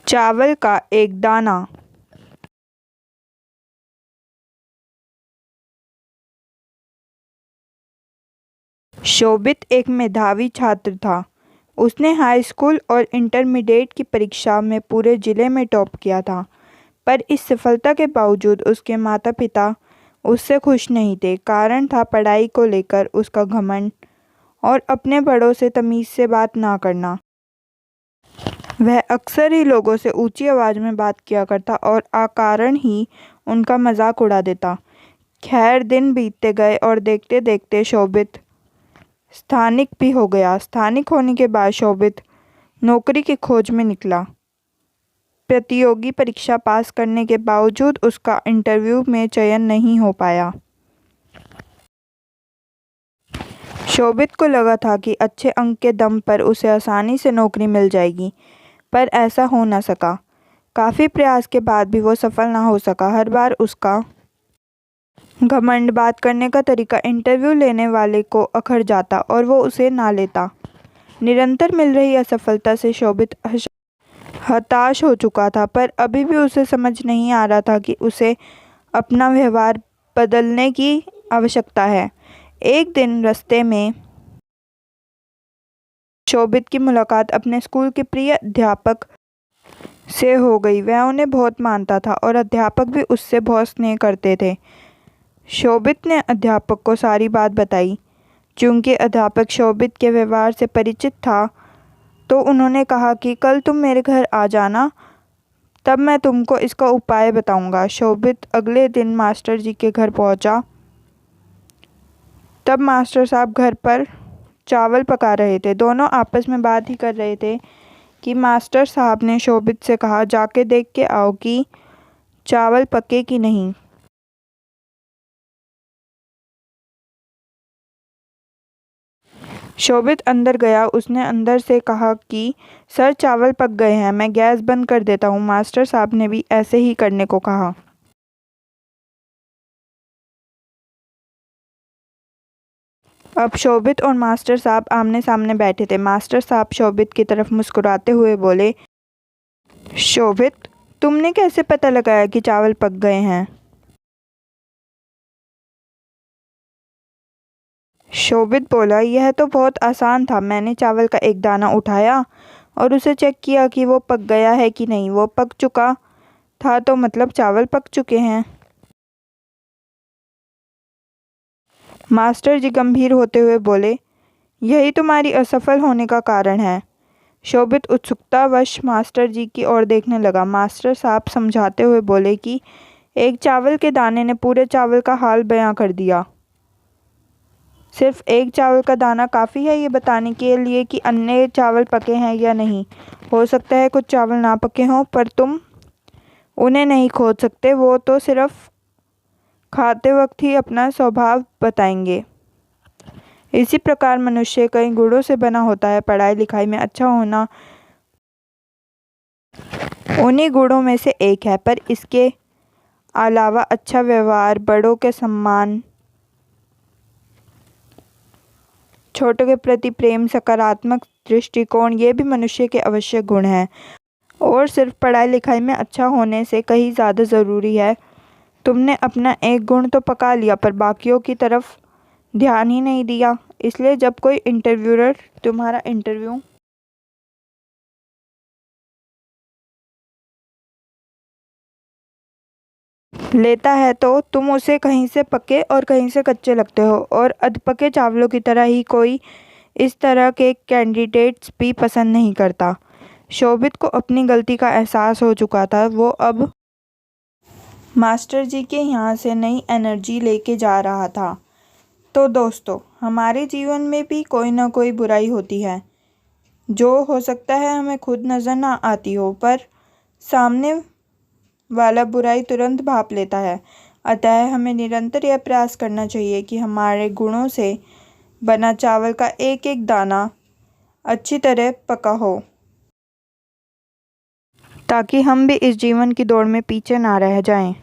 चावल का एक दाना। शोभित एक मेधावी छात्र था। उसने हाई स्कूल और इंटरमीडिएट की परीक्षा में पूरे जिले में टॉप किया था। पर इस सफलता के बावजूद उसके माता पिता उससे खुश नहीं थे। कारण था पढ़ाई को लेकर उसका घमंड और अपने बड़ों से तमीज़ से बात ना करना। वह अक्सर ही लोगों से ऊंची आवाज़ में बात किया करता और अकारण ही उनका मजाक उड़ा देता। खैर, दिन बीतते गए और देखते देखते शोभित स्थानिक भी हो गया। स्थानिक होने के बाद शोभित नौकरी की खोज में निकला। प्रतियोगी परीक्षा पास करने के बावजूद उसका इंटरव्यू में चयन नहीं हो पाया। शोभित को लगा था कि अच्छे अंक के दम पर उसे आसानी से नौकरी मिल जाएगी, पर ऐसा हो न सका। काफ़ी प्रयास के बाद भी वो सफल ना हो सका। हर बार उसका घमंड, बात करने का तरीका इंटरव्यू लेने वाले को अखर जाता और वो उसे ना लेता। निरंतर मिल रही असफलता से शोभित हताश हो चुका था, पर अभी भी उसे समझ नहीं आ रहा था कि उसे अपना व्यवहार बदलने की आवश्यकता है। एक दिन रास्ते में शोभित की मुलाकात अपने स्कूल के प्रिय अध्यापक से हो गई। वह उन्हें बहुत मानता था और अध्यापक भी उससे बहुत स्नेह करते थे। शोभित ने अध्यापक को सारी बात बताई। चूंकि अध्यापक शोभित के व्यवहार से परिचित था, तो उन्होंने कहा कि कल तुम मेरे घर आ जाना, तब मैं तुमको इसका उपाय बताऊंगा। शोभित अगले दिन मास्टर जी के घर पहुंचा। तब मास्टर साहब घर पर चावल पका रहे थे। दोनों आपस में बात ही कर रहे थे कि मास्टर साहब ने शोभित से कहा, जाके देख के आओ कि चावल पके कि नहीं। शोभित अंदर गया। उसने अंदर से कहा कि सर, चावल पक गए हैं, मैं गैस बंद कर देता हूँ। मास्टर साहब ने भी ऐसे ही करने को कहा। अब शोभित और मास्टर साहब आमने सामने बैठे थे। मास्टर साहब शोभित की तरफ मुस्कुराते हुए बोले, शोभित, तुमने कैसे पता लगाया कि चावल पक गए हैं? शोभित बोला, यह तो बहुत आसान था। मैंने चावल का एक दाना उठाया और उसे चेक किया कि वो पक गया है कि नहीं। वो पक चुका था, तो मतलब चावल पक चुके हैं। मास्टर जी गंभीर होते हुए बोले, यही तुम्हारी असफल होने का कारण है। शोभित उत्सुकतावश मास्टर जी की ओर देखने लगा। मास्टर साहब समझाते हुए बोले कि एक चावल के दाने ने पूरे चावल का हाल बयां कर दिया। सिर्फ एक चावल का दाना काफ़ी है ये बताने के लिए कि अन्य चावल पके हैं या नहीं। हो सकता है कुछ चावल ना पके हों, पर तुम उन्हें नहीं खोज सकते। वो तो सिर्फ खाते वक्त ही अपना स्वभाव बताएंगे। इसी प्रकार मनुष्य कई गुणों से बना होता है। पढ़ाई लिखाई में अच्छा होना उन्हीं गुणों में से एक है, पर इसके अलावा अच्छा व्यवहार, बड़ों के सम्मान, छोटों के प्रति प्रेम, सकारात्मक दृष्टिकोण, ये भी मनुष्य के आवश्यक गुण हैं। और सिर्फ पढ़ाई लिखाई में अच्छा होने से कहीं ज़्यादा ज़रूरी है। तुमने अपना एक गुण तो पका लिया, पर बाकियों की तरफ ध्यान ही नहीं दिया। इसलिए जब कोई इंटरव्यूअर तुम्हारा इंटरव्यू लेता है, तो तुम उसे कहीं से पके और कहीं से कच्चे लगते हो, और अधपके चावलों की तरह ही कोई इस तरह के कैंडिडेट्स भी पसंद नहीं करता। शोभित को अपनी गलती का एहसास हो चुका था। वो अब मास्टर जी के यहाँ से नई एनर्जी लेके जा रहा था। तो दोस्तों, हमारे जीवन में भी कोई ना कोई बुराई होती है, जो हो सकता है हमें खुद नज़र ना आती हो, पर सामने वाला बुराई तुरंत भांप लेता है। अतः हमें निरंतर यह प्रयास करना चाहिए कि हमारे गुणों से बना चावल का एक एक दाना अच्छी तरह पका हो, ताकि हम भी इस जीवन की दौड़ में पीछे ना रह जाएं।